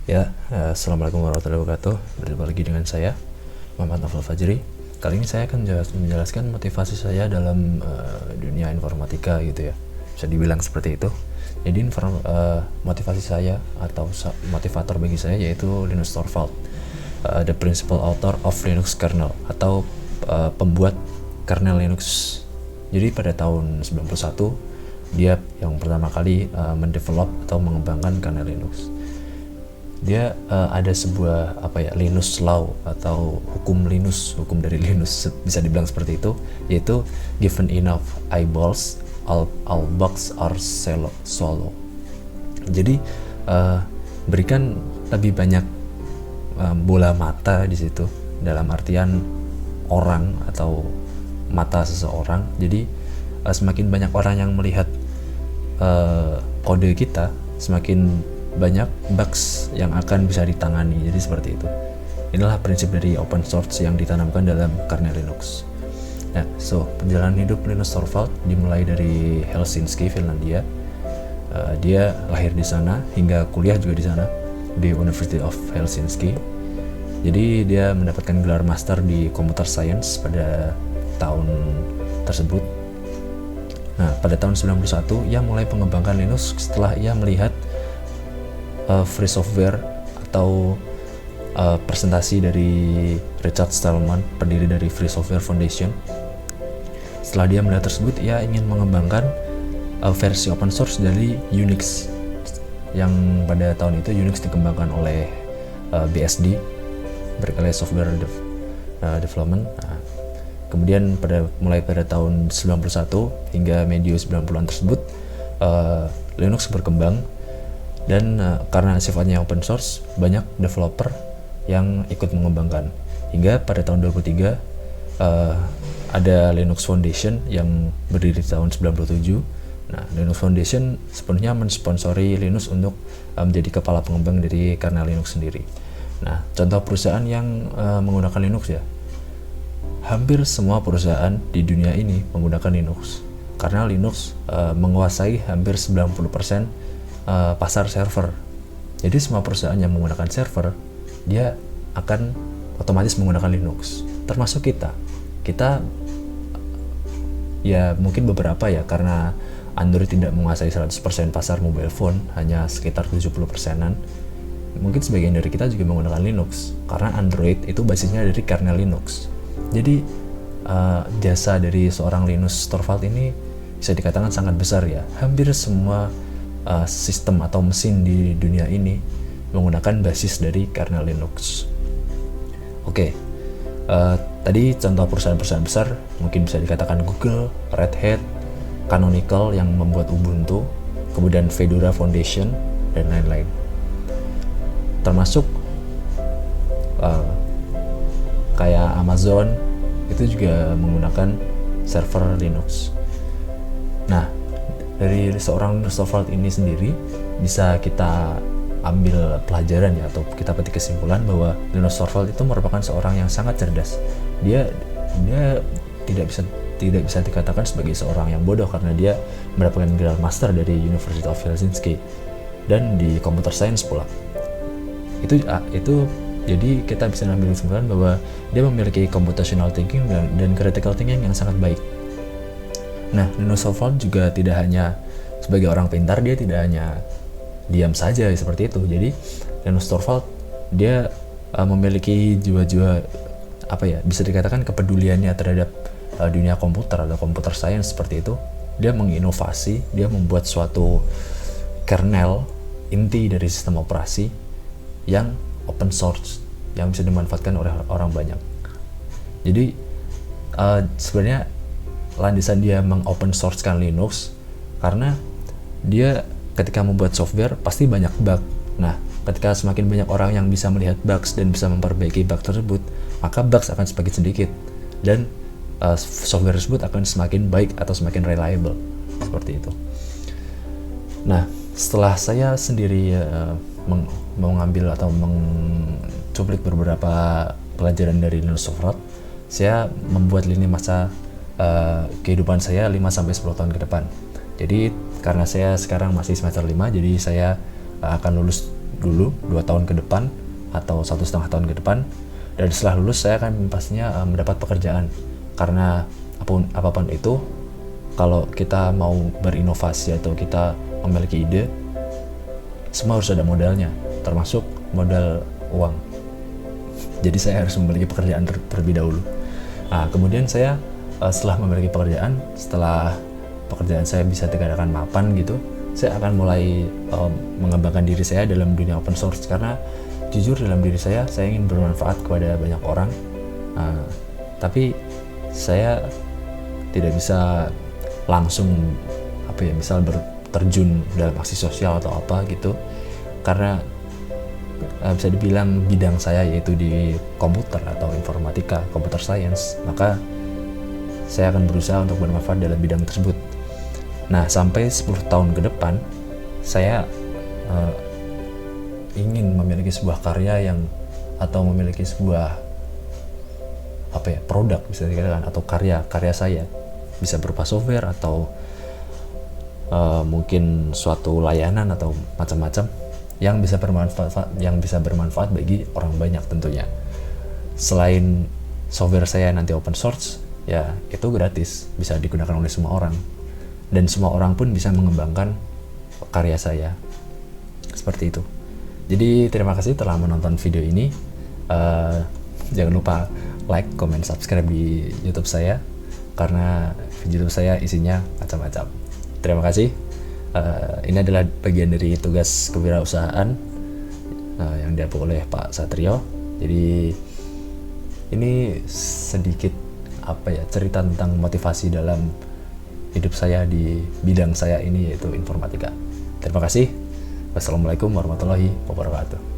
Assalamualaikum warahmatullahi wabarakatuh. Berjumpa lagi dengan saya, Muhammad Afal Fajri. Kali ini saya akan menjelaskan motivasi saya dalam dunia informatika gitu ya. Bisa dibilang seperti itu. Jadi motivasi saya atau motivator bagi saya yaitu Linus Torvalds, the principal author of Linux kernel atau pembuat kernel Linux. Jadi pada tahun 91 dia yang pertama kali mendevelop atau mengembangkan kernel Linux. Dia ada sebuah Linus Law atau hukum dari Linus, bisa dibilang seperti itu, yaitu given enough eyeballs all bugs are swallowed. Jadi berikan lebih banyak bola mata di situ, dalam artian orang atau mata seseorang. Jadi semakin banyak orang yang melihat kode kita, semakin banyak bugs yang akan bisa ditangani. Jadi seperti itu. Inilah prinsip dari open source yang ditanamkan dalam kernel Linux. Nah, perjalanan hidup Linus Torvalds dimulai dari Helsinki, Finlandia. Dia lahir di sana hingga kuliah juga di sana, di University of Helsinki. Jadi dia mendapatkan gelar master di Computer Science pada tahun tersebut. Nah, pada tahun 91 ia mulai mengembangkan Linux setelah ia melihat free software atau presentasi dari Richard Stallman, pendiri dari Free Software Foundation. Setelah dia melihat tersebut, ia ingin mengembangkan versi open source dari Unix, yang pada tahun itu Unix dikembangkan oleh BSD, Berkeley Software Development. Nah, kemudian mulai pada tahun 91 hingga medio 90-an tersebut, Linux berkembang. Dan karena sifatnya open source, banyak developer yang ikut mengembangkan. Hingga pada tahun 2003 ada Linux Foundation yang berdiri tahun 97. Nah, Linux Foundation sepenuhnya mensponsori Linus untuk menjadi kepala pengembang dari kernel Linux sendiri. Nah, contoh perusahaan yang menggunakan Linux ya. Hampir semua perusahaan di dunia ini menggunakan Linux. Karena Linux menguasai hampir 90% pasar server. Jadi semua perusahaan yang menggunakan server, dia akan otomatis menggunakan Linux. Termasuk kita ya mungkin beberapa ya, karena Android tidak menguasai 100% pasar mobile phone, hanya sekitar 70%-an. Mungkin sebagian dari kita juga menggunakan Linux, karena Android itu basisnya dari kernel Linux. Jadi jasa dari seorang Linus Torvalds ini bisa dikatakan sangat besar ya. Hampir semua sistem atau mesin di dunia ini menggunakan basis dari kernel Linux. Oke, tadi contoh perusahaan-perusahaan besar mungkin bisa dikatakan Google, Red Hat, Canonical yang membuat Ubuntu, kemudian Fedora Foundation, dan lain-lain. Termasuk kayak Amazon, itu juga menggunakan server Linux. Nah, dari seorang Linus Torvalds ini sendiri bisa kita ambil pelajaran ya, atau kita petik kesimpulan bahwa Linus Torvalds itu merupakan seorang yang sangat cerdas. Dia tidak bisa dikatakan sebagai seorang yang bodoh, karena dia mendapatkan gelar master dari University of Helsinki dan di Computer Science pula. Itu jadi kita bisa ambil kesimpulan bahwa dia memiliki computational thinking dan critical thinking yang sangat baik. Nah, Linus Torvalds juga tidak hanya sebagai orang pintar, dia tidak hanya diam saja seperti itu. Jadi Linus Torvalds dia memiliki jiwa-jiwa bisa dikatakan kepeduliannya terhadap dunia komputer atau computer science seperti itu. Dia menginovasi, dia membuat suatu kernel inti dari sistem operasi yang open source, yang bisa dimanfaatkan oleh orang banyak. Jadi sebenarnya landasan dia mengopen sourcekan Linux karena dia ketika membuat software pasti banyak bug. Nah, ketika semakin banyak orang yang bisa melihat bugs dan bisa memperbaiki bug tersebut, maka bugs akan semakin sedikit dan software tersebut akan semakin baik atau semakin reliable, seperti itu. Nah, setelah saya sendiri mengambil atau mencuplik beberapa pelajaran dari Linus Torvalds, saya membuat lini masa kehidupan saya 5-10 tahun ke depan. Jadi karena saya sekarang masih semester 5, jadi saya akan lulus dulu 2 tahun ke depan atau 1,5 tahun ke depan, dan setelah lulus saya akan pastinya mendapat pekerjaan. Karena apapun itu, kalau kita mau berinovasi atau kita memiliki ide, semua harus ada modalnya, termasuk modal uang. Jadi saya harus memiliki pekerjaan terlebih dahulu. Nah, kemudian saya setelah memiliki pekerjaan, setelah pekerjaan saya bisa dikatakan mapan gitu, saya akan mulai mengembangkan diri saya dalam dunia open source. Karena jujur dalam diri saya ingin bermanfaat kepada banyak orang, tapi saya tidak bisa langsung misal terjun dalam aksi sosial atau apa gitu, karena bisa dibilang bidang saya yaitu di komputer atau informatika, computer science, maka saya akan berusaha untuk bermanfaat dalam bidang tersebut. Nah, sampai 10 tahun ke depan saya ingin memiliki sebuah karya atau memiliki sebuah produk bisa dikatakan, atau karya saya bisa berupa software atau mungkin suatu layanan atau macam-macam yang bisa bermanfaat bagi orang banyak tentunya. Selain software saya nanti open source, ya itu gratis, bisa digunakan oleh semua orang, dan semua orang pun bisa mengembangkan karya saya. Seperti itu. Jadi terima kasih telah menonton video ini. Jangan lupa like, comment, subscribe di YouTube saya, karena video saya isinya macam-macam. Terima kasih. Ini adalah bagian dari tugas kewirausahaan yang diambil oleh Pak Satrio. Jadi ini sedikit cerita tentang motivasi dalam hidup saya di bidang saya ini, yaitu informatika. Terima kasih. Wassalamualaikum warahmatullahi wabarakatuh.